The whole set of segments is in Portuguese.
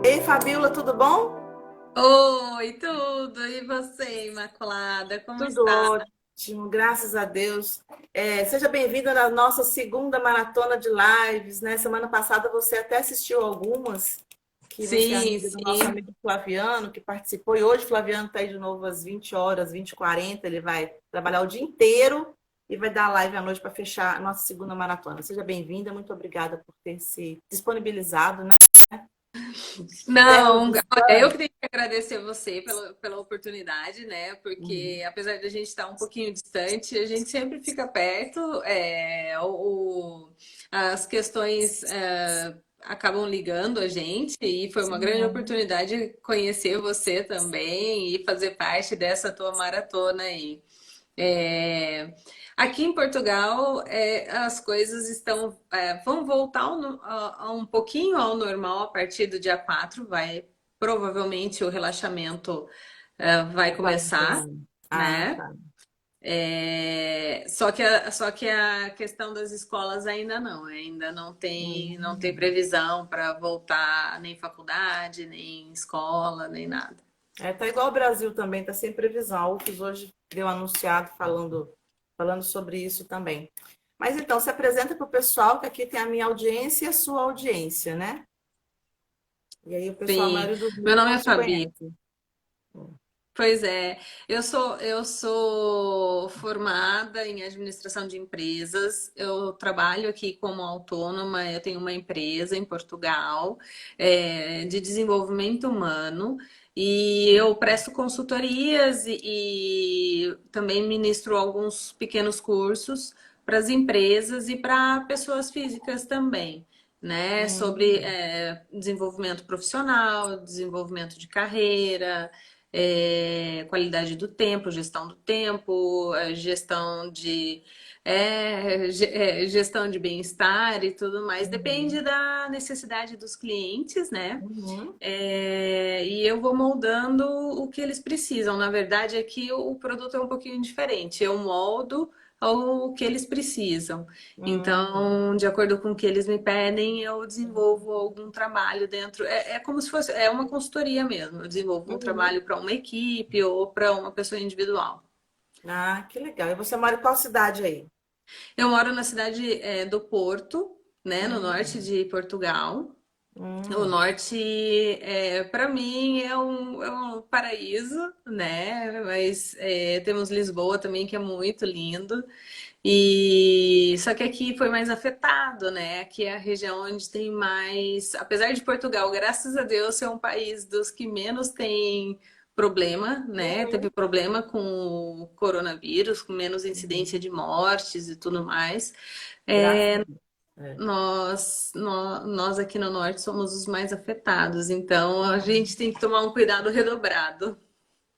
Ei, Fabiola, tudo bom? Oi, tudo! E você, Imaculada, como Tudo está? ótimo, graças a Deus. Seja bem-vinda na nossa segunda maratona de lives, né? Semana passada você até assistiu algumas, que você é Sim, amiga do nosso sim. amigo Flaviano, que participou, e hoje o Flaviano está aí de novo às 20 horas, 20h40, ele vai trabalhar o dia inteiro e vai dar a live à noite para fechar a nossa segunda maratona. Seja bem-vinda, muito obrigada por ter se disponibilizado, né? Terra Não, do olha, eu Sun. que tenho que agradecer você pela oportunidade, né? Porque Uhum. apesar de a gente estar um pouquinho distante, a gente sempre fica perto. As questões acabam ligando a gente e foi uma grande Sim. oportunidade conhecer você também e fazer parte dessa tua maratona aí. É, Aqui em Portugal, as coisas vão voltar a um pouquinho ao normal a partir do dia 4. Provavelmente o relaxamento vai começar, Bacana. Ah, né? tá. Só que a questão das escolas ainda não tem Hum. previsão para voltar nem faculdade, nem escola, nem nada. Tá igual o Brasil também, tá sem previsão. A UFES hoje deu anunciado falando sobre isso também. Mas então, se apresenta para o pessoal, que aqui tem a minha audiência e a sua audiência, né? E aí o pessoal, a Sim, maioria do meu grupo nome não é te Fabi. conhece. Pois é, eu sou formada em administração de empresas. Eu trabalho aqui como autônoma. Eu tenho uma empresa em Portugal, de desenvolvimento humano e eu presto consultorias e também ministro alguns pequenos cursos para as empresas e para pessoas físicas também, né? Sobre Hum. desenvolvimento profissional, desenvolvimento de carreira, qualidade do tempo, gestão do tempo, gestão de bem-estar e tudo mais. Depende Uhum. da necessidade dos clientes, né? Uhum. E eu vou moldando o que eles precisam. Na verdade, aqui o produto é um pouquinho diferente. Eu moldo ao que eles precisam. Uhum. Então, de acordo com o que eles me pedem, eu desenvolvo algum trabalho dentro. É como se fosse, é uma consultoria mesmo. Eu desenvolvo um Uhum. trabalho para uma equipe ou para uma pessoa individual. Ah, que legal. E você mora em qual cidade aí? Eu moro na cidade, do Porto, né, no norte Hum. de Portugal. O Hum. norte, para mim, é um paraíso, né? Mas temos Lisboa também, que é muito lindo. E só que aqui foi mais afetado, né? Aqui é a região onde tem mais, apesar de Portugal, graças a Deus, ser um país dos que menos tem problema, né? Teve Uhum. problema com o coronavírus, com menos incidência Uhum. de mortes e tudo mais. Graças a Deus. É. Nós aqui no norte somos os mais afetados, então a Uhum. gente tem que tomar um cuidado redobrado.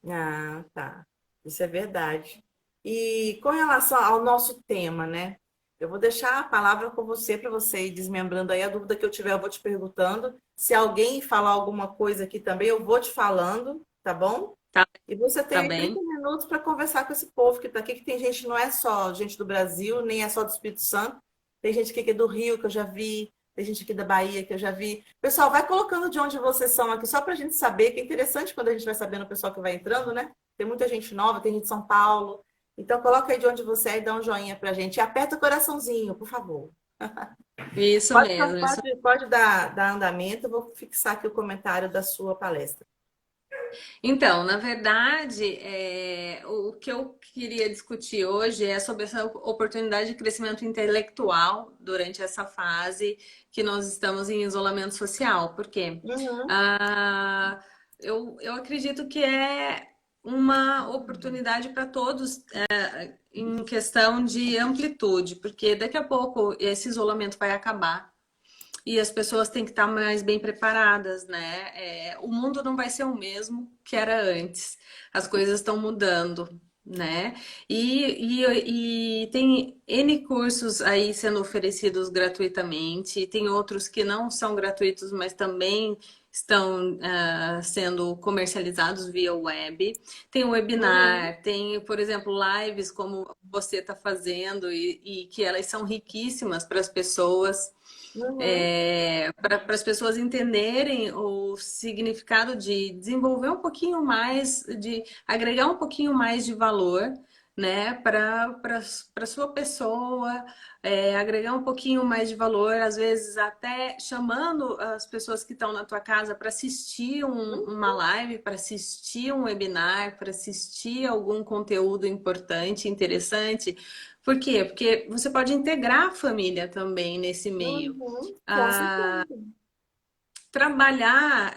Ah, tá. Isso é verdade. E com relação ao nosso tema, né? Eu vou deixar a palavra com você para você ir desmembrando aí a dúvida que eu tiver, eu vou te perguntando. Se alguém falar alguma coisa aqui também, eu vou te falando, tá bom? Tá, E você tem tá aí bem? 30 minutos para conversar com esse povo que está aqui, que tem gente, não é só gente do Brasil, nem é só do Espírito Santo. Tem gente aqui que é do Rio, que eu já vi, tem gente aqui da Bahia, que eu já vi. Pessoal, vai colocando de onde vocês são aqui, só para a gente saber, que é interessante quando a gente vai sabendo o pessoal que vai entrando, né? Tem muita gente nova, tem gente de São Paulo. Então, coloca aí de onde você é e dá um joinha para a gente. E aperta o coraçãozinho, por favor. Isso Pode, mesmo, isso. pode dar andamento, eu vou fixar aqui o comentário da sua palestra. Então, na verdade, o que eu queria discutir hoje é sobre essa oportunidade de crescimento intelectual durante essa fase que nós estamos em isolamento social. Por quê? Uhum. Ah, eu acredito que é uma oportunidade para todos, em questão de amplitude, porque daqui a pouco esse isolamento vai acabar. E as pessoas têm que estar mais bem preparadas, né? O mundo não vai ser o mesmo que era antes. As coisas estão mudando, né? E tem N cursos aí sendo oferecidos gratuitamente, tem outros que não são gratuitos, mas também estão sendo comercializados via web. Tem o Uhum, webinar, tem, por exemplo, lives como você está fazendo e que elas são riquíssimas para as pessoas. uhum. Para as pessoas entenderem o significado de desenvolver um pouquinho mais, de agregar um pouquinho mais de valor, né, para sua pessoa, agregar um pouquinho mais de valor, às vezes até chamando as pessoas que estão na tua casa para assistir uma live, para assistir um webinar, para assistir algum conteúdo importante, interessante. Por quê? Porque você pode integrar a família também nesse meio. Uhum, com certeza. Trabalhar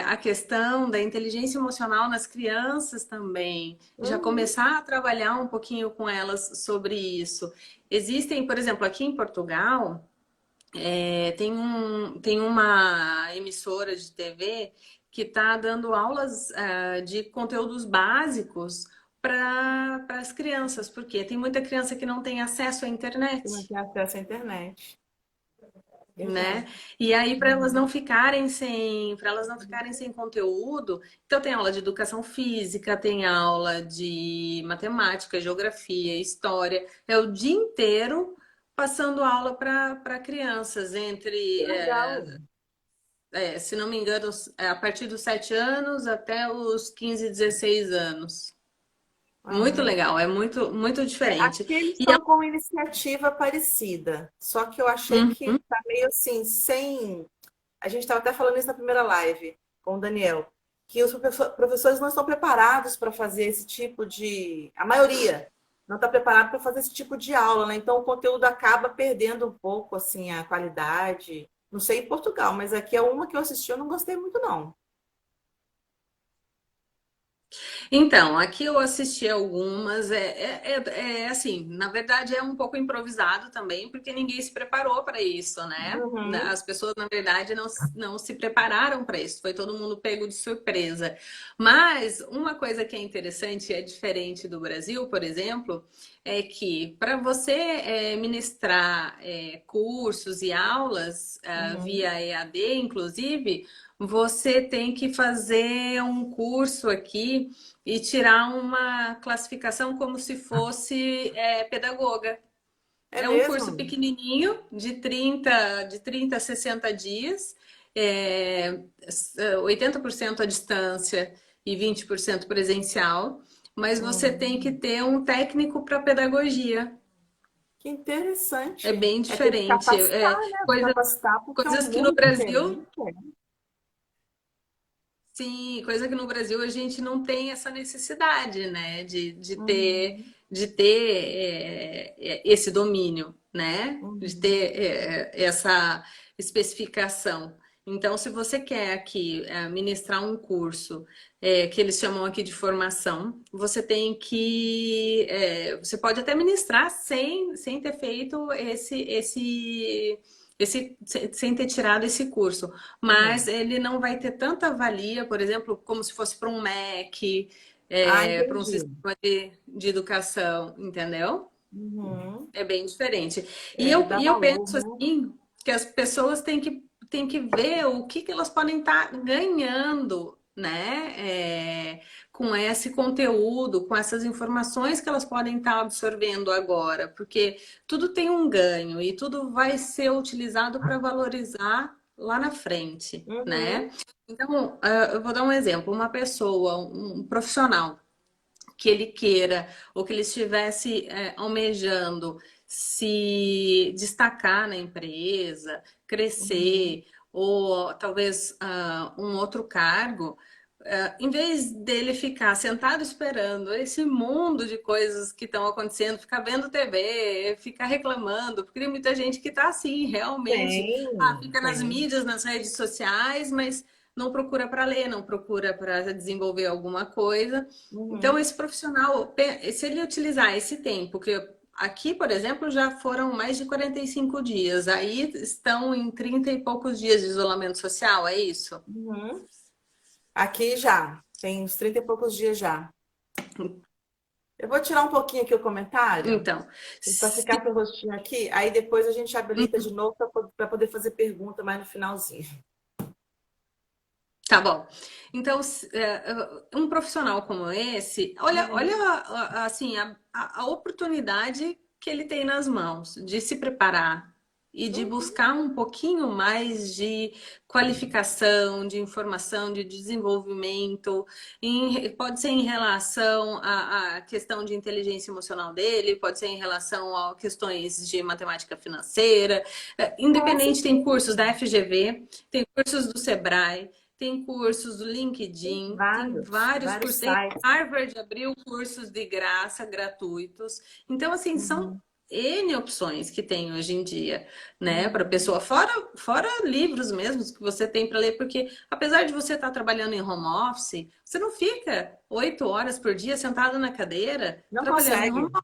a questão da inteligência emocional nas crianças também, já Uhum, começar a trabalhar um pouquinho com elas sobre isso. Existem, por exemplo, aqui em Portugal, tem uma emissora de TV que está dando aulas de conteúdos básicos para as crianças, porque tem muita criança que não tem acesso à que não internet. tem acesso à internet. Né? Verdade. E aí Uhum. para elas não ficarem sem conteúdo, então tem aula de educação física, tem aula de matemática, geografia, história, é o dia inteiro passando aula para crianças Que entre, legal. se não me engano, a partir dos 7 anos até os 15, 16 anos. Muito Aham. legal, é muito, muito diferente. Aqui eles E estão com uma iniciativa parecida, só que eu achei que uhum. tá meio assim, sem. A gente estava até falando isso na primeira live com o Daniel, que os professores não estão preparados para fazer esse tipo de. A maioria não está preparado para fazer esse tipo de aula, né? Então o conteúdo acaba perdendo um pouco assim a qualidade. Não sei em Portugal, mas aqui é uma que eu assisti, eu não gostei muito, não. Então, aqui eu assisti algumas, assim, na verdade é um pouco improvisado também, porque ninguém se preparou para isso, né? Uhum, As pessoas, na verdade, não se prepararam para isso, foi todo mundo pego de surpresa. Mas uma coisa que é interessante e é diferente do Brasil, por exemplo, é que para você ministrar cursos e aulas uhum. via EAD, inclusive, você tem que fazer um curso aqui e tirar uma classificação como se fosse pedagoga. É É um curso mesmo? pequenininho, de trinta a 60 dias, é, 80% à distância e 20% presencial, mas você tem que Uhum. ter um técnico para pedagogia. Que É interessante. bem É ter que diferente. capacitar, né? Capacitar porque é um Coisas que no mundo Brasil diferente. Sim, coisa que no Brasil a gente não tem essa necessidade, né, Uhum, de ter esse domínio, né, de uhum. ter essa especificação. Então, se você quer aqui ministrar um curso que eles chamam aqui de formação, você tem que, você pode até ministrar sem ter feito sem ter tirado esse curso, mas Uhum. ele não vai ter tanta valia, por exemplo, como se fosse para um MEC, Ah, para um entendi. sistema de educação, entendeu? Uhum. É bem diferente. E É, eu, dá e eu valor, penso né? assim que as pessoas têm que ver o que elas podem estar ganhando, né? Com esse conteúdo, com essas informações que elas podem estar absorvendo agora, porque tudo tem um ganho e tudo vai ser utilizado para valorizar lá na frente, né? Uhum. Então, eu vou dar um exemplo, uma pessoa, um profissional que ele queira ou que ele estivesse almejando se destacar na empresa, Uhum. crescer ou talvez um outro cargo, em vez dele ficar sentado esperando esse mundo de coisas que estão acontecendo, ficar vendo TV, ficar reclamando, porque tem muita gente que está assim, realmente, Tem, fica nas tem. mídias, nas redes sociais, mas não procura para ler, não procura para desenvolver alguma coisa. Então, Uhum. esse profissional, se ele utilizar esse tempo, que aqui, por exemplo, já foram mais de 45 dias, aí estão em 30 e poucos dias de isolamento social, é isso? Uhum. Aqui já, tem uns 30 e poucos dias já. Eu vou tirar um pouquinho aqui o comentário, Então, para se- ficar com o rostinho aqui, aí depois a gente habilita de novo para poder fazer pergunta mais no finalzinho. Tá bom. Então, um profissional como esse, olha Uhum. assim, a oportunidade que ele tem nas mãos de se preparar e de Uhum. buscar um pouquinho mais de qualificação, de informação, de desenvolvimento, pode ser em relação à questão de inteligência emocional dele, pode ser em relação a questões de matemática financeira, Com independente, tem cursos certeza. da FGV, tem cursos do Sebrae. Tem cursos do LinkedIn, tem Vários, vários vários cursos. Tem sites. Harvard abriu cursos de graça, gratuitos. Então, assim, são Uhum. N opções que tem hoje em dia, né, para a Uhum. pessoa, fora livros mesmos que você tem para ler, porque apesar de você estar trabalhando em home office, você não fica 8 horas por dia sentado na cadeira Não trabalhando em home. consegue.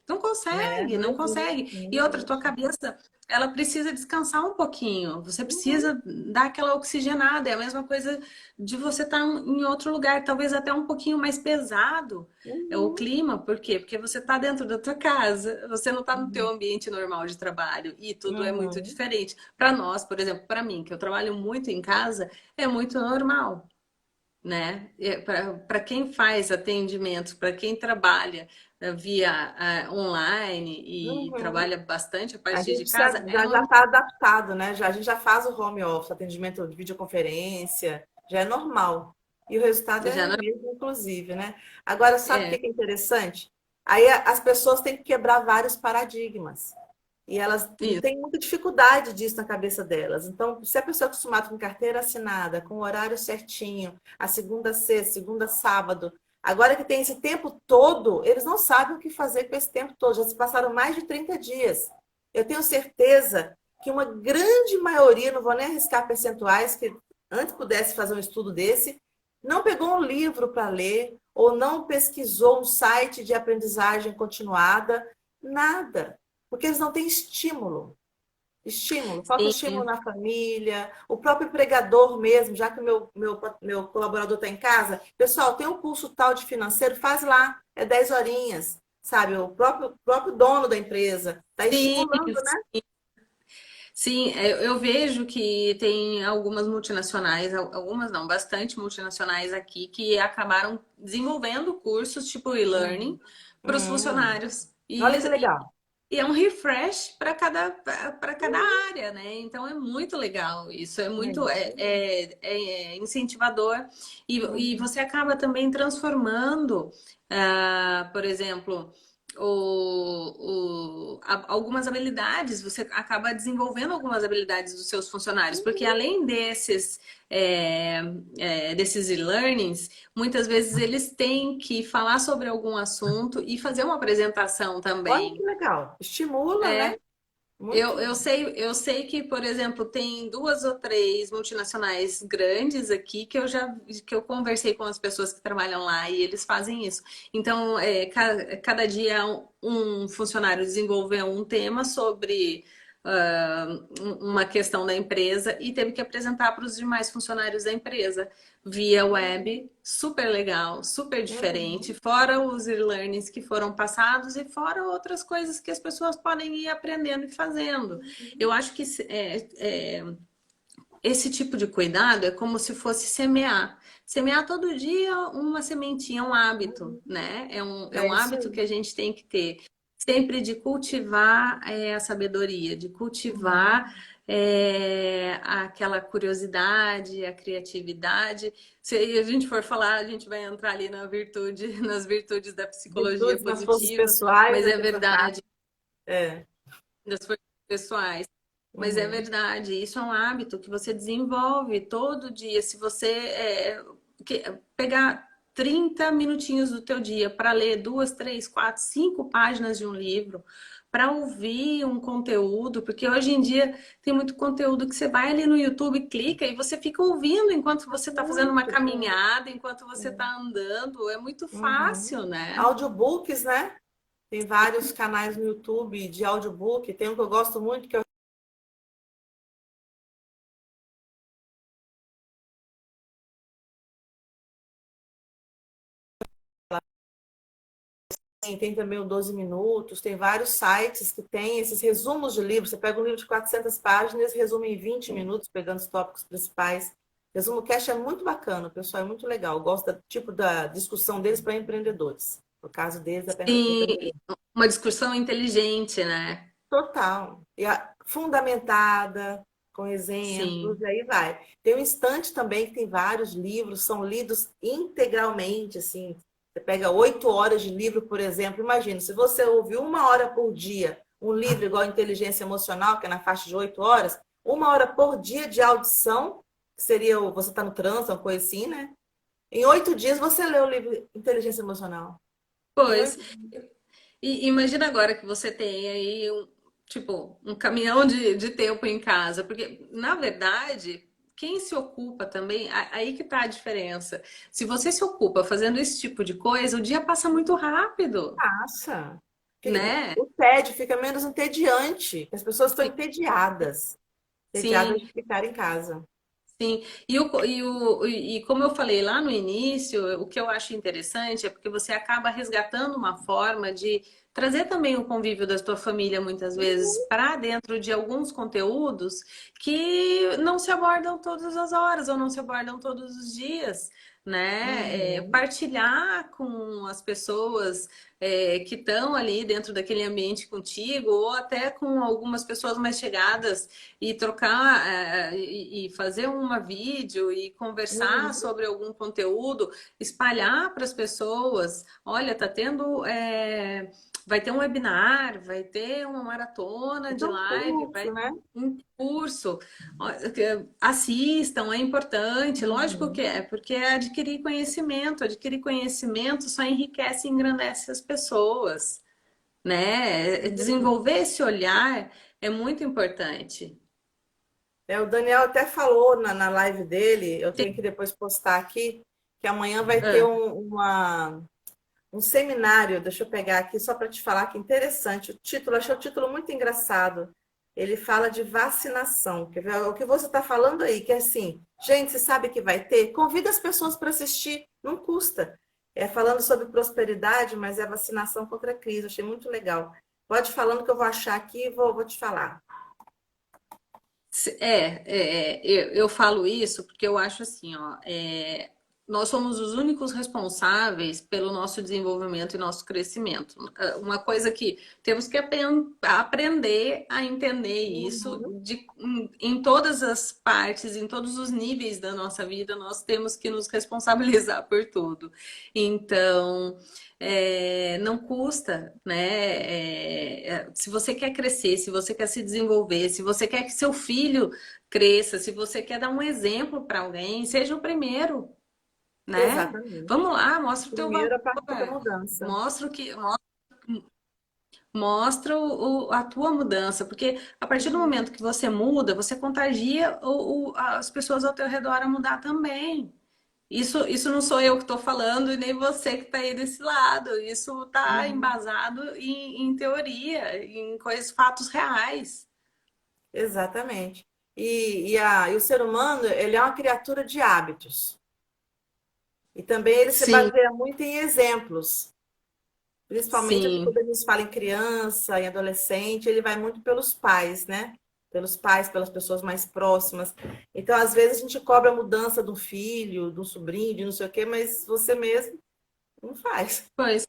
Não É, consegue, não não existe, consegue. não E outra, tua existe. cabeça, ela precisa descansar um pouquinho. Você Uhum. precisa dar aquela oxigenada. É a mesma coisa de você estar em outro lugar, talvez até um pouquinho mais pesado. É o Uhum. clima, por quê? Porque você está dentro da tua casa, você não está no teu Uhum. ambiente normal de trabalho e tudo é muito Uhum. diferente. Para nós, por exemplo, para mim, que eu trabalho muito em casa, é muito normal, né? Para quem faz atendimento, para quem trabalha via online e Uhum. trabalha bastante a A partir de gente casa, é já normal. está adaptado, né? Já, a gente já faz o home office, atendimento de videoconferência, já é normal. E o resultado Já é o não mesmo, inclusive, né? Agora, sabe o que é que é interessante? Aí as pessoas têm que quebrar vários paradigmas. E elas isso. têm muita dificuldade disso na cabeça delas. Então, se a pessoa é acostumada com carteira assinada, com horário certinho, a segunda a sexta, segunda a sábado, agora que tem esse tempo todo, eles não sabem o que fazer com esse tempo todo. Já se passaram mais de 30 dias. Eu tenho certeza que uma grande maioria, não vou nem arriscar percentuais, que antes pudesse fazer um estudo desse, não pegou um livro para ler ou não pesquisou um site de aprendizagem continuada, nada. Porque eles não têm estímulo. Estímulo, falta estímulo Sim, na família, o próprio empregador mesmo, já que o meu colaborador está em casa, pessoal, tem um curso tal de financeiro, faz lá, é 10 horinhas, sabe? O próprio dono da empresa está sim, estimulando, né? sim. Eu vejo que tem algumas multinacionais, algumas não, bastante multinacionais aqui que acabaram desenvolvendo cursos tipo e-learning Hum, para os hum. funcionários. Olha que legal. E é um refresh para cada área, né? Então é muito legal isso, é É muito isso. incentivador e Uhum. você acaba também transformando, por exemplo, algumas habilidades, você acaba desenvolvendo algumas habilidades dos seus funcionários, porque além é, desses e-learnings, muitas vezes eles têm que falar sobre algum assunto e fazer uma apresentação Olha que também. legal. Estimula, né? Muito bom. Eu sei que, por exemplo, tem duas ou três multinacionais grandes aqui que eu conversei com as pessoas que trabalham lá e eles fazem isso. Então, cada dia um funcionário desenvolveu um tema sobre uma questão da empresa e teve que apresentar para os demais funcionários da empresa via web, super legal, super diferente, Uhum. fora os e-learnings que foram passados e fora outras coisas que as pessoas podem ir aprendendo e fazendo. Eu acho que esse tipo de cuidado é como se fosse semear. Semear todo dia uma sementinha, é um hábito, né? É um É isso hábito aí. que a gente tem que ter. Sempre de cultivar a sabedoria, de Uhum. cultivar aquela curiosidade, a criatividade. Se a gente for falar, a gente vai entrar ali na virtude, nas virtudes da psicologia Virtudes nas forças positiva, pessoais, mas né? é Que é verdade, fantástico. É. das forças pessoais. Mas é Uhum. verdade, isso é um hábito que você desenvolve todo dia. Se você pegar 30 minutinhos do teu dia para ler duas, três, quatro, cinco páginas de um livro, para ouvir um conteúdo, porque hoje em dia tem muito conteúdo que você vai ali no YouTube, clica e você fica ouvindo enquanto você está fazendo uma Muito. caminhada, enquanto você É. está andando. É muito Uhum. fácil, né? Audiobooks, né? Tem vários canais no YouTube de audiobook. Tem um que eu gosto muito, que é tem também o 12 minutos. Tem vários sites que tem esses resumos de livros. Você pega um livro de 400 páginas e resume em 20 minutos, pegando os tópicos principais. Resumo Cast é muito bacana, o pessoal é muito legal. Eu gosto tipo da discussão deles para empreendedores. No caso deles, é para Sim, empreendedores. uma discussão inteligente, né? Total. Fundamentada, com exemplos, Sim. e aí vai. Tem um estante também que tem vários livros, são lidos integralmente, assim. Você pega 8 horas de livro, por exemplo. Imagina, se você ouvir 1 hora por dia um livro igual Inteligência Emocional, que é na faixa de 8 horas, 1 hora por dia de audição, que seria você está no trânsito, uma coisa assim, né? Em 8 dias você lê o livro Inteligência Emocional. Em Pois, 8 e imagina agora que você tem aí tipo, um caminhão de tempo em casa, porque, na verdade, quem se ocupa também, aí que tá a diferença. Se você se ocupa fazendo esse tipo de coisa, o dia passa muito rápido, passa. né? O tédio fica menos entediante. As pessoas estão entediadas. Sim, Entediadas de ficar em casa. sim. E como eu falei lá no início, o que eu acho interessante é porque você acaba resgatando uma forma de trazer também o convívio da tua família, muitas vezes, para dentro de alguns conteúdos que não se abordam todas as horas ou não se abordam todos os dias, né? Uhum. Partilhar com as pessoas que estão ali dentro daquele ambiente contigo, ou até com algumas pessoas mais chegadas e trocar e fazer uma vídeo e conversar Uhum. sobre algum conteúdo, espalhar para as pessoas. Olha, tá tendo, vai ter um webinar, vai ter uma maratona de Então, live, vai curso, né? um curso. Assistam, é importante, lógico que Uhum. é, porque é adquirir conhecimento só enriquece e engrandece as pessoas, né? Desenvolver esse olhar é muito importante. O Daniel até falou na live dele, eu tenho que depois postar aqui, que amanhã vai ter Ah, um seminário, deixa eu pegar aqui só para te falar que interessante. O título, achei o título muito engraçado. Ele fala de vacinação. Quer ver? O que você está falando aí, que é assim, gente, você sabe que vai ter? Convida as pessoas para assistir, não custa. É falando sobre prosperidade, mas é vacinação contra a crise. Achei muito legal. Pode ir falando que eu vou achar aqui e vou te falar. eu falo isso porque eu acho assim, ó, nós somos os únicos responsáveis pelo nosso desenvolvimento e nosso crescimento. Uma coisa que temos que aprender a entender isso Uhum. em todas as partes, em todos os níveis da nossa vida, nós temos que nos responsabilizar por tudo. Então, não custa, né? Se você quer crescer, se você quer se desenvolver, se você quer que seu filho cresça, se você quer dar um exemplo para alguém, seja o primeiro, né? Exatamente. Vamos lá, mostra o teu valor, Primeiro a partir da mudança. mostra o que, mostra a tua mudança, porque a partir do Uhum. momento que você muda, você contagia as pessoas ao teu redor a mudar também. Isso não sou eu que estou falando e nem você que está aí desse lado. Isso está Uhum. embasado em teoria, em coisas, fatos reais. Exatamente. E o ser humano, ele é uma criatura de hábitos. E também ele se Sim, baseia muito em exemplos. Principalmente quando sim. a gente fala em criança, em adolescente, ele vai muito pelos pais, né? Pelos pais, pelas pessoas mais próximas. Então, às vezes, a gente cobra a mudança do filho, do sobrinho, de não sei o quê, mas você mesmo não faz, Pois,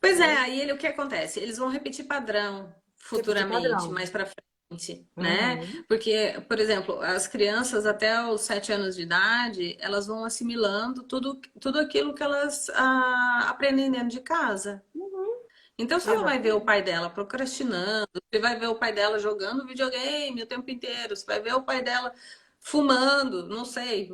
pois é, né? aí o que acontece? Eles vão repetir padrão Repetir futuramente, padrão. mais para frente, né? Uhum. Porque, por exemplo, as crianças até os 7 anos de idade, elas vão assimilando tudo aquilo que elas aprendem dentro de casa. Uhum. Então, se ela vai ver o Exatamente. pai dela procrastinando, você vai ver o pai dela jogando videogame o tempo inteiro, você vai ver o pai dela fumando, não sei,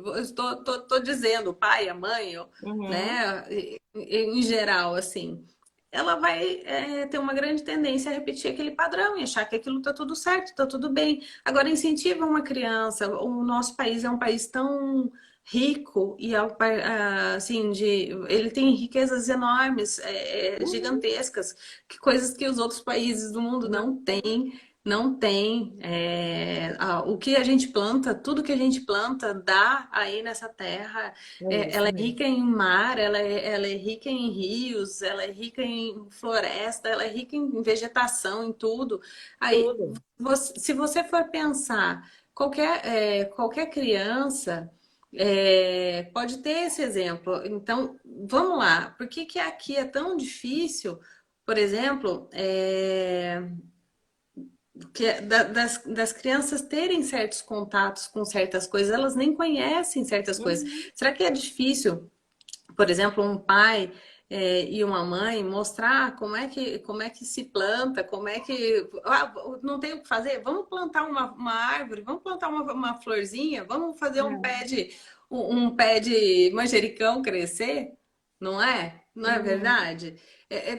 tô dizendo, o pai, a mãe, Uhum. né, em geral, assim, ela vai ter uma grande tendência a repetir aquele padrão e achar que aquilo tá tudo certo, tá tudo bem. Agora, incentiva uma criança, o nosso país é um país tão rico e assim ele tem riquezas enormes, Uhum. gigantescas, que coisas que os outros países do mundo Não, não tem. O que a gente planta, tudo que a gente planta dá aí nessa terra. é Ela isso é mesmo. rica em mar, ela é rica em rios, ela é rica em floresta, ela é rica em vegetação, em tudo. Aí, Tudo. se você for pensar, qualquer criança. Pode ter esse exemplo. Então, vamos lá. Por que que aqui é tão difícil, por exemplo, das crianças terem certos contatos com certas coisas? Elas nem conhecem certas coisas. Uhum. Será que é difícil, por exemplo, um pai e uma mãe mostrar como é que se planta, como é que. Ah, não tem o que fazer? Vamos plantar uma árvore, vamos plantar uma florzinha, vamos fazer É. um pé de manjericão crescer? Não é? Não é Uhum. verdade?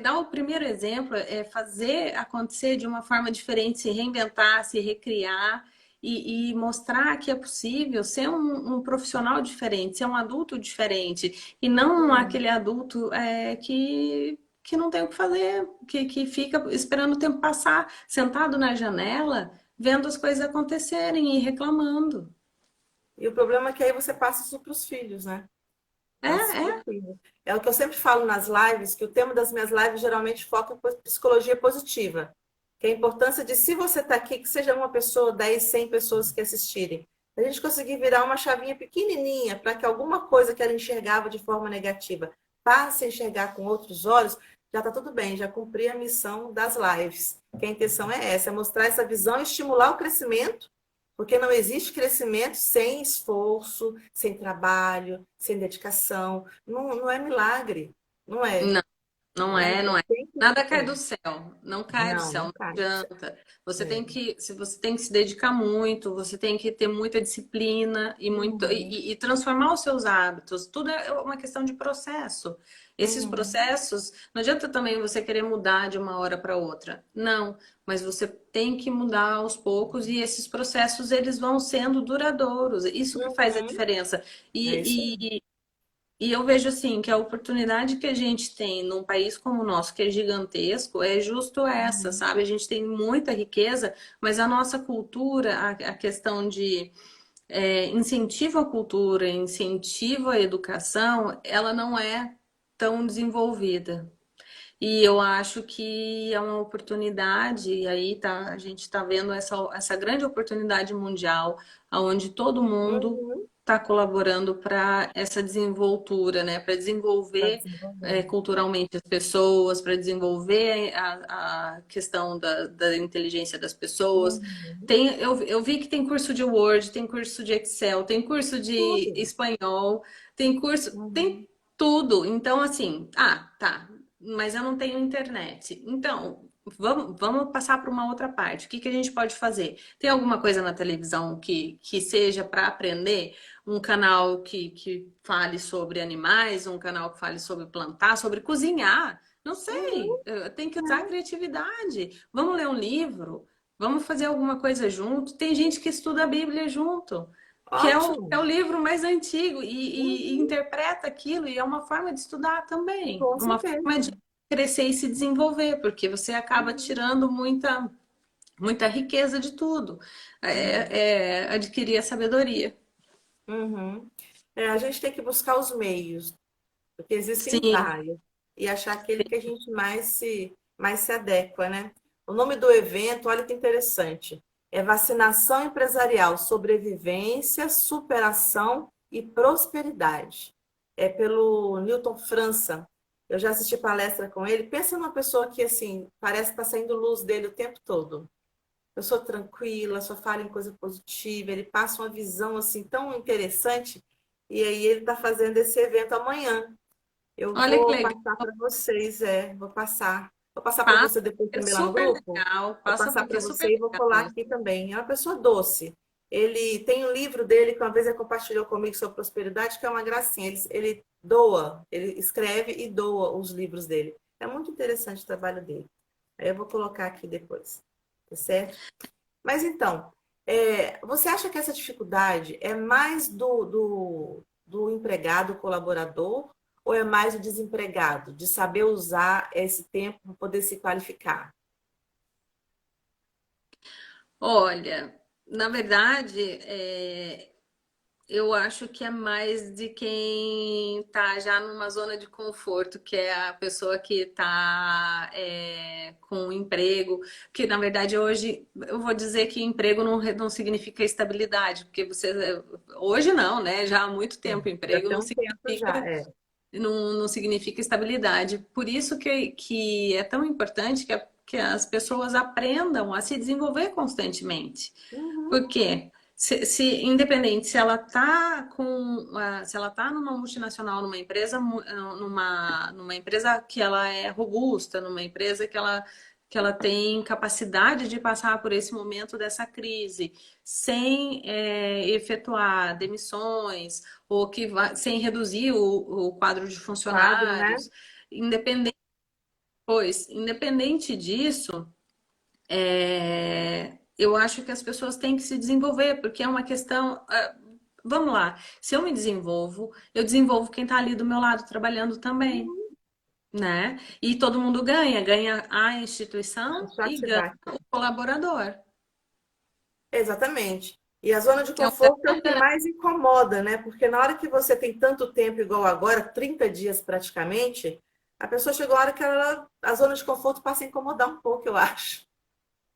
Dar o primeiro exemplo, é fazer acontecer de uma forma diferente, se reinventar, se recriar e mostrar que é possível ser um profissional diferente, ser um adulto diferente, e não Uhum. aquele adulto que não tem o que fazer, que fica esperando o tempo passar, sentado na janela, vendo as coisas acontecerem e reclamando. E o problema é que aí você passa isso para os filhos, né? É, Passa para os é. filhos. É o que eu sempre falo nas lives, que o tema das minhas lives geralmente foca em psicologia positiva. Que é a importância de, se você está aqui, que seja uma pessoa, 10, 100 pessoas que assistirem. A gente conseguir virar uma chavinha pequenininha para que alguma coisa que ela enxergava de forma negativa passe a enxergar com outros olhos, já está tudo bem, já cumpri a missão das lives. Que a intenção é essa, é mostrar essa visão e estimular o crescimento, porque não existe crescimento sem esforço, sem trabalho, sem dedicação. Não, não é milagre, não é, Não né? é, Então não é. tem que. Nada cai do É. céu, não cai do Não, céu, não não cai. adianta. É. Você tem que se dedicar muito, você tem que ter muita disciplina e muito Uhum, e transformar os seus hábitos. Tudo é uma questão de processo. Esses uhum, processos, não adianta também você querer mudar de uma hora para outra. Não, mas você tem que mudar aos poucos e esses processos eles vão sendo duradouros. Isso que faz a uhum. diferença. É isso E, aí. e eu vejo assim que a oportunidade que a gente tem num país como o nosso, que é gigantesco, é justo essa, Uhum, sabe? A gente tem muita riqueza, mas a nossa cultura, a questão de incentivo à cultura, incentivo à educação, ela não é tão desenvolvida. E eu acho que é uma oportunidade, e aí tá, a gente está vendo essa grande oportunidade mundial, onde todo mundo uhum. está colaborando para essa desenvoltura, né? Para Para desenvolver desenvolver. culturalmente as pessoas, para desenvolver a questão da inteligência das pessoas. Uhum. Eu vi que tem curso de Word, tem curso de Excel, tem curso de Tudo. espanhol, tem curso, Uhum. tem tudo. Então, assim, tá, mas eu não tenho internet. Então, vamos passar para uma outra parte. O que que a gente pode fazer? Tem alguma coisa na televisão que seja para aprender? Um canal que fale sobre animais, um canal que fale sobre plantar, sobre cozinhar? Não sei, Uhum. tem que usar a É. criatividade. Vamos ler um livro? Vamos fazer alguma coisa junto? Tem gente que estuda a Bíblia junto, que Ótimo. é o livro mais antigo e Uhum. interpreta aquilo, e é uma forma de estudar também, Com uma forma certeza. de crescer e se desenvolver, porque você acaba Uhum. tirando muita riqueza de tudo. Adquirir a sabedoria. Uhum. É, a gente tem que buscar os meios, porque existem Sim. vários, e achar aquele que a gente mais se adequa, né? O nome do evento, olha que interessante, é Vacinação Empresarial, Sobrevivência, Superação e Prosperidade. É pelo Newton França. Eu já assisti palestra com ele. Pensa numa pessoa que, assim, parece que está saindo luz dele o tempo todo. Eu sou tranquila, só falo em coisa positiva. Ele passa uma visão, assim, tão interessante. E aí ele está fazendo esse evento amanhã. Eu Olha que vou legal. passar para vocês, vou passar. Vou passar para Passa, você depois é também lá no super grupo. legal. Vou Passa passar porque para é super você e vou legal colar isso. aqui também. É uma pessoa doce. Ele tem um livro dele que uma vez ele compartilhou comigo sobre prosperidade, que é uma gracinha. Ele doa, ele escreve e doa os livros dele. É muito interessante o trabalho dele. Aí eu vou colocar aqui depois, tá certo? Mas então, você acha que essa dificuldade é mais do empregado, colaborador, ou é mais do desempregado, de saber usar esse tempo para poder se qualificar? Olha, na verdade, Eu acho que é mais de quem tá já numa zona de conforto, que é a pessoa que tá com um emprego, que na verdade hoje eu vou dizer que emprego não significa estabilidade, porque você hoje não, né? Já há muito É, tempo já emprego tem um tempo já, é. não significa estabilidade. Por isso que é tão importante que as pessoas aprendam a se desenvolver constantemente. Uhum, Por quê? Independente se ela está se ela tá numa multinacional, numa empresa que ela é robusta, numa empresa que ela tem capacidade de passar por esse momento dessa crise, sem efetuar demissões, ou sem reduzir o quadro de quadro, né? funcionários, independente, independente disso. Eu acho que as pessoas têm que se desenvolver, porque é uma questão. Vamos lá, se eu me desenvolvo, eu desenvolvo quem está ali do meu lado trabalhando também, Uhum. né? E todo mundo ganha, ganha a Um instituição e ganha Choque-back. o colaborador. Exatamente. E a zona de É um conforto é o que mais incomoda, né? Porque na hora que você tem tanto tempo, igual agora, 30 dias praticamente, a pessoa chegou a hora que a zona de conforto passa a incomodar um pouco, eu acho.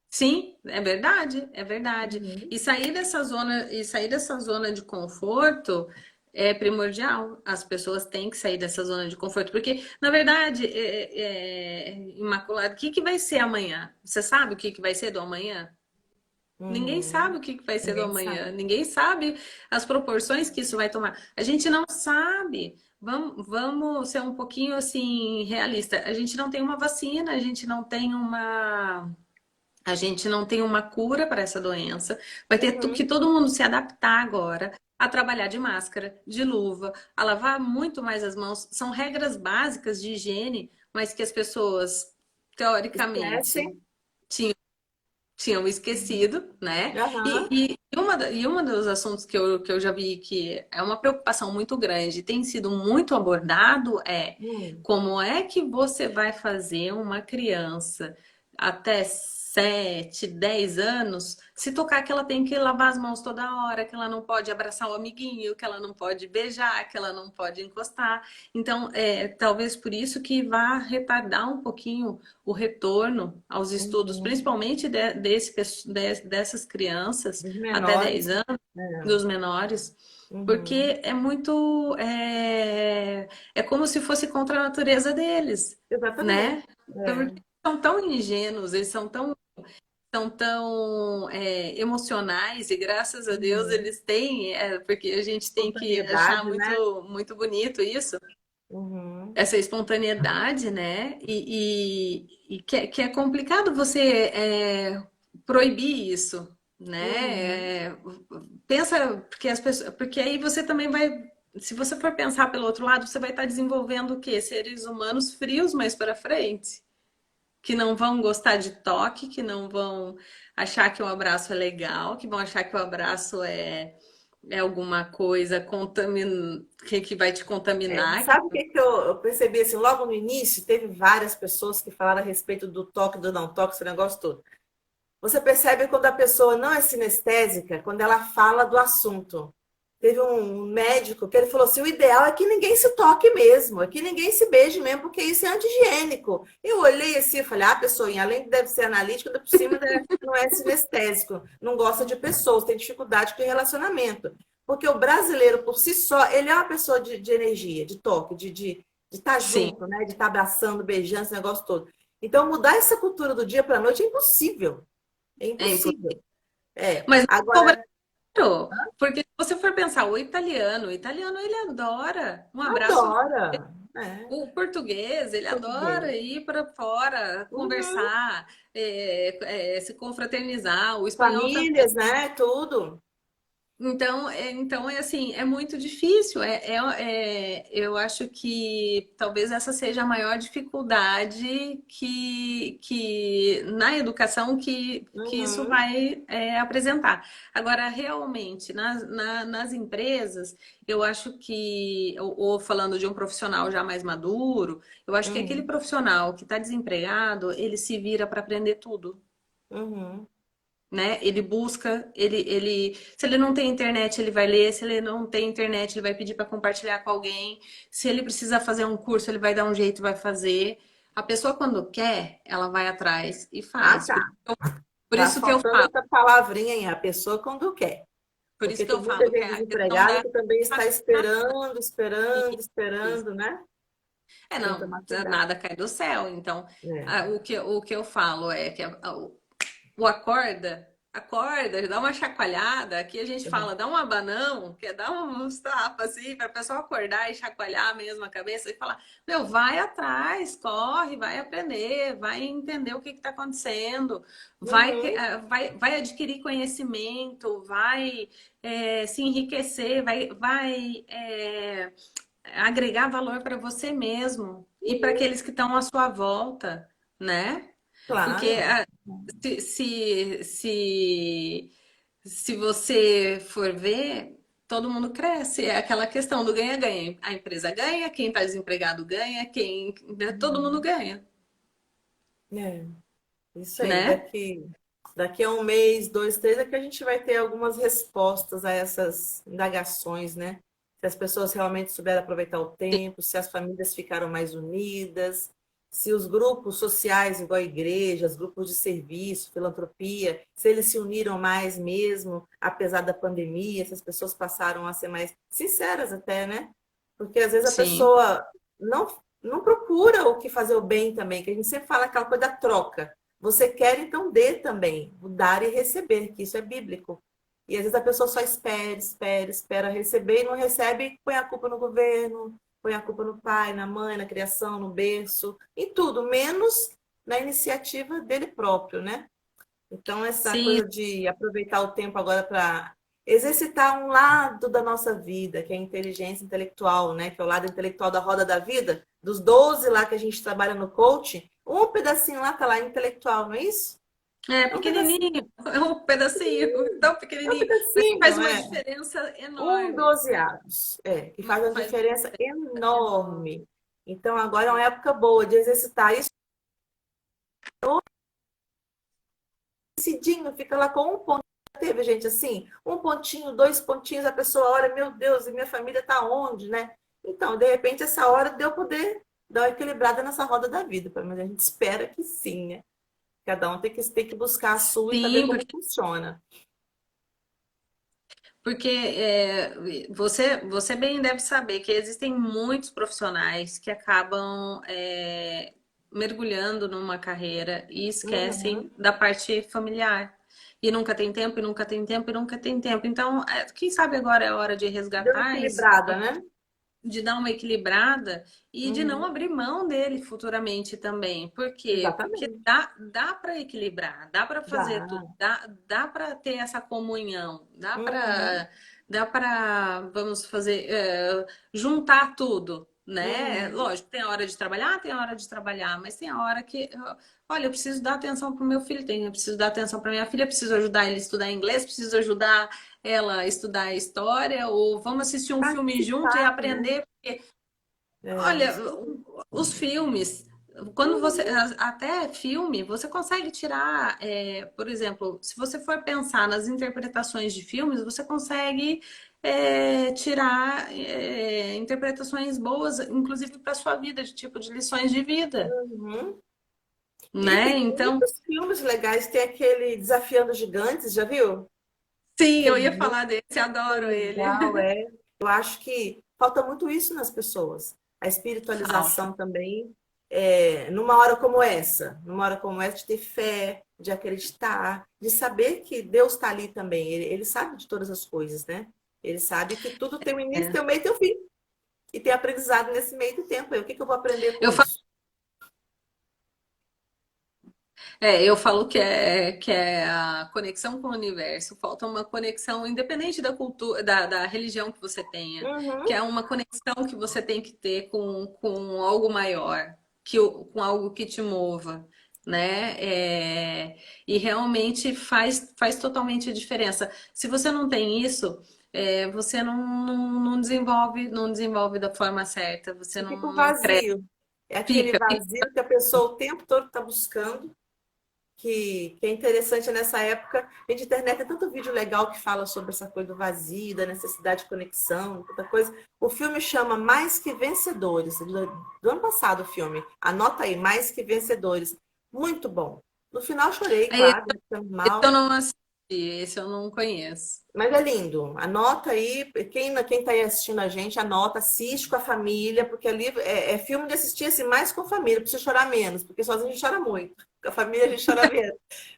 Sim, é verdade, é verdade. Uhum. E sair dessa zona de conforto é primordial. As pessoas têm que sair dessa zona de conforto, porque, na verdade, Imaculado, o que que vai ser amanhã? Você sabe o que que vai ser do amanhã? Ninguém Uhum. sabe o que que vai ser do Ninguém sabe. amanhã. Ninguém sabe as proporções que isso vai tomar. A gente não sabe. Vamos ser um pouquinho assim realista. A gente não tem uma vacina, a gente não tem uma cura para essa doença. Vai ter que Uhum. todo mundo se adaptar agora a trabalhar de máscara, de luva, a lavar muito mais as mãos. São regras básicas de higiene, mas que as pessoas, teoricamente, Esquecem. tinham esquecido, né? Aham. E uma dos assuntos que eu já vi que é uma preocupação muito grande, tem sido muito abordado, é Hum. como é que você vai fazer uma criança até 7, 10 anos se tocar que ela tem que lavar as mãos toda hora, que ela não pode abraçar o amiguinho, que ela não pode beijar, que ela não pode encostar. Então, talvez por isso que vá retardar um pouquinho o retorno aos estudos, Uhum. principalmente dessas crianças Os até menores. 10 anos, É. dos menores, Uhum. porque é como se fosse contra a natureza deles, Exatamente. né? Porque É. eles são tão ingênuos, eles são tão emocionais e graças a Deus Uhum. eles têm, porque a gente tem que achar Espontaneidade, né? muito bonito isso, Uhum. essa espontaneidade, né? E que é complicado você proibir isso, Uhum. né? Pensa, porque as pessoas, porque aí você também vai, se você for pensar pelo outro lado, você vai estar desenvolvendo o quê? Seres humanos frios mais para frente, que não vão gostar de toque, que não vão achar que o abraço é legal, que vão achar que o abraço é alguma coisa que vai te É, contaminar, sabe o que que eu percebi assim, logo no início, teve várias pessoas que falaram a respeito do toque, do não toque, esse negócio todo. Você percebe quando a pessoa não é sinestésica, quando ela fala do assunto. Teve um médico que ele falou assim: o ideal é que ninguém se toque mesmo, é que ninguém se beije mesmo, porque isso é anti-higiênico. Eu olhei assim e falei: ah, pessoinha, além de deve ser analítico, ainda por cima não é sinestésico, não gosta de pessoas, tem dificuldade com relacionamento. Porque o brasileiro, por si só, ele é uma pessoa de energia, de toque, de estar sim, junto, né? De estar abraçando, beijando, esse negócio todo. Então, mudar essa cultura do dia para a noite é impossível. É é impossível. É. Mas não é o Agora, brasileiro, porque se você for pensar, o italiano ele adora um abraço. adora. É, O português, ele adora português. ir para fora, Uhum. conversar, se confraternizar. O espanhol também. Famílias, né? Tudo. Então é assim, é muito difícil. Eu acho que talvez essa seja a maior dificuldade que na educação que isso Uhum. vai apresentar. Agora, realmente, nas empresas, eu acho que, ou falando de um profissional já mais maduro, eu acho que aquele Uhum. profissional que está desempregado, ele se vira para aprender tudo. Uhum. né? Ele busca, se ele não tem internet, ele vai ler, se ele não tem internet, ele vai pedir para compartilhar com alguém. Se ele precisa fazer um curso, ele vai dar um jeito, vai fazer. A pessoa quando quer, ela vai atrás e Ah, faz. tá. Por Tá isso que eu faltando falo, essa palavrinha aí, a pessoa quando quer. por isso Porque que eu tem muita falo que gente é a questão desempregada da que também está esperando, esperando, isso. esperando, né? É, Tem que não, tomar cuidado. nada cai do céu. Então, É. o que eu falo é que o acorda, acorda, dá uma chacoalhada. Aqui a gente fala, dá um abanão, que é dar uns tapas assim, para a pessoa acordar e chacoalhar mesmo a cabeça e falar: meu, vai atrás, corre, vai aprender, vai entender o que está acontecendo, Uhum, vai adquirir conhecimento, vai se enriquecer, vai agregar valor para você mesmo e para aqueles que estão à sua volta, né? Porque claro. se, se, se, se você for ver, todo mundo cresce. É aquela questão do ganha-ganha. A empresa ganha, quem está desempregado ganha, né, todo mundo ganha, É, isso aí. né? Daqui a um mês, dois, três, é que a gente vai ter algumas respostas a essas indagações, né? Se as pessoas realmente souberam aproveitar o tempo, se as famílias ficaram mais unidas, se os grupos sociais, igual igrejas, grupos de serviço, filantropia, se eles se uniram mais mesmo, apesar da pandemia, se as pessoas passaram a ser mais sinceras até, né? Porque às vezes a Sim, pessoa não, não procura o que fazer o bem também, que a gente sempre fala aquela coisa da troca. Você quer, então dê também, o dar e receber, que isso é bíblico. E às vezes a pessoa só espera, espera, espera receber e não recebe, põe a culpa no governo, põe a culpa no pai, na mãe, na criação, no berço, em tudo, menos na iniciativa dele próprio, né? Então, essa sim, coisa de aproveitar o tempo agora para exercitar um lado da nossa vida, que é a inteligência intelectual, né? Que é o lado intelectual da roda da vida, dos 12 lá que a gente trabalha no coaching, um pedacinho lá tá lá intelectual, não é isso? é É um pedacinho, pequenininho, é um pedacinho tão é um pequenininho, mas que faz pedacinho, uma é. diferença Um enorme, né? dozeavos, que faz uma Faz uma diferença diferença enorme. enorme. Então, agora é uma época boa de exercitar isso. Cidinho fica lá com um ponto. Teve gente assim, um pontinho, dois pontinhos, a pessoa olha, meu Deus, e minha família está onde, né? Então, de repente, essa hora deu poder dar uma equilibrada nessa roda da vida. Mas a gente espera que sim, né? Cada um tem que buscar a sua e saber Sim, como funciona. porque você bem deve saber que existem muitos profissionais que acabam mergulhando numa carreira e esquecem Uhum. da parte familiar. E nunca tem tempo, e nunca tem tempo, e nunca tem tempo. Então, quem sabe agora é a hora de Deu uma resgatar isso, equilibrada, né? de dar uma equilibrada e de não Uhum. abrir mão dele futuramente também. Por quê? Porque Exatamente. dá para equilibrar, dá para fazer tudo, Dá. dá para ter essa comunhão, Uhum. dá para, vamos fazer, juntar tudo. Né? Uhum. Lógico, tem a hora de trabalhar, mas tem a hora que, olha, eu preciso dar atenção para o meu filho, eu preciso dar atenção para minha filha, eu preciso ajudar ele a estudar inglês, preciso ajudar ela estudar história, ou vamos assistir um filme junto e Participar, né? aprender. Porque, É, olha, isso aí. os filmes, quando você. Uhum. Até filme, você consegue tirar, por exemplo, se você for pensar nas interpretações de filmes, você consegue tirar interpretações boas, inclusive para sua vida, de tipo de lições de vida, Uhum. E né? tem Então, muitos filmes legais. Tem aquele Desafiando Gigantes, já viu? sim, Que é eu ia muito falar desse, adoro ele. legal, é. Eu acho que falta muito isso nas pessoas. A Falta. espiritualização também. Numa hora como essa, de ter fé, de acreditar, de saber que Deus está ali também. Ele sabe de todas as coisas, né? Ele sabe que tudo tem um início, É. tem um meio e tem um fim. E tem aprendizado nesse meio do tempo. Aí, o que que eu vou aprender com Eu isso? Eu falo que é a conexão com o universo. Falta uma conexão, independente da cultura, da religião que você tenha, que Uhum. é uma conexão que você tem que ter com algo maior, com algo que te mova, né? E realmente faz totalmente a diferença. Se você não tem isso, você não desenvolve da forma certa, você E fica um não cresce, vazio. É aquele fica. vazio que a pessoa o tempo todo está buscando. que é interessante nessa época. A internet tem tanto vídeo legal que fala sobre essa coisa do vazio, da necessidade de conexão, tanta coisa. O filme chama Mais que Vencedores, do ano passado o filme. Anota aí, Mais que Vencedores. Muito bom. No final chorei, Aí, claro, ficando esse eu mal. não assisti, esse eu não conheço. Mas é lindo. Anota aí, quem tá aí assistindo a gente, anota, assiste com a família, porque ali é filme de assistir assim, mais com a família, pra você chorar menos, porque sozinho a gente chora muito. Com a família a gente chora menos.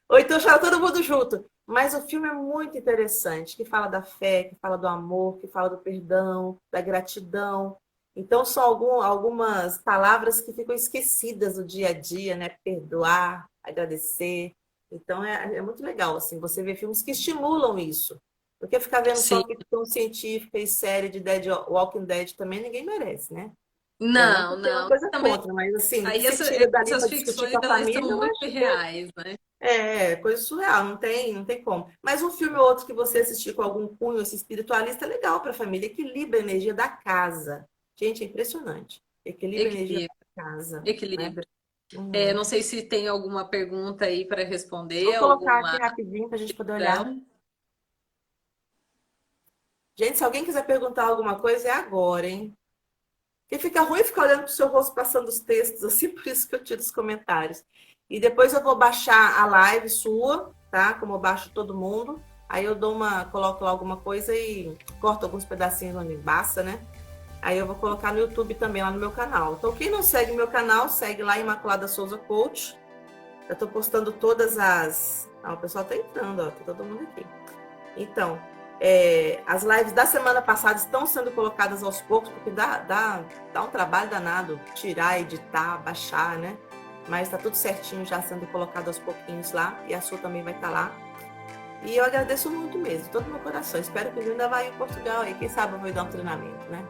Ou então chora todo mundo junto. Mas o filme é muito interessante, que fala da fé, que fala do amor, que fala do perdão, da gratidão. Então, são algumas palavras que ficam esquecidas no dia a dia, né? Perdoar, agradecer. Então, é muito legal, assim, você ver filmes que estimulam isso. Porque ficar vendo Sim. só ficção científica e série de Walking Dead também ninguém merece, né? Não que Não, eu tenha uma não. coisa Também, contra, mas assim, o que aí se tira dali essas para discutir com ficções, a elas família, são eu muito acho reais, né? coisa surreal, não tem como. Mas um filme ou outro que você assistir com algum cunho assim, espiritualista é legal para a família, equilibra a energia da casa. Gente, é impressionante. Equilibra a energia Equilíbrio, da casa, né? equilíbrio. Uhum. Não sei se tem alguma pergunta aí para responder, Vou colocar aqui alguma rapidinho para a gente poder olhar. questão. Gente, se alguém quiser perguntar alguma coisa, é agora, hein? Porque fica ruim ficar olhando para o seu rosto passando os textos, assim, por isso que eu tiro os comentários. E depois eu vou baixar a live sua, tá? Como eu baixo todo mundo. Aí eu coloco lá alguma coisa e corto alguns pedacinhos onde basta, né? Aí eu vou colocar no YouTube também, lá no meu canal. Então, quem não segue meu canal, segue lá Imaculada Souza Coach. Eu tô postando todas as. Ah, o pessoal tá entrando, ó, tá todo mundo aqui. Então, as lives da semana passada estão sendo colocadas aos poucos, porque dá um trabalho danado tirar, editar, baixar, né? Mas está tudo certinho já sendo colocado aos pouquinhos lá, e a sua também vai estar lá. E eu agradeço muito mesmo, de todo meu coração. Espero que o ainda vá em Portugal aí, quem sabe eu vou dar um treinamento, né?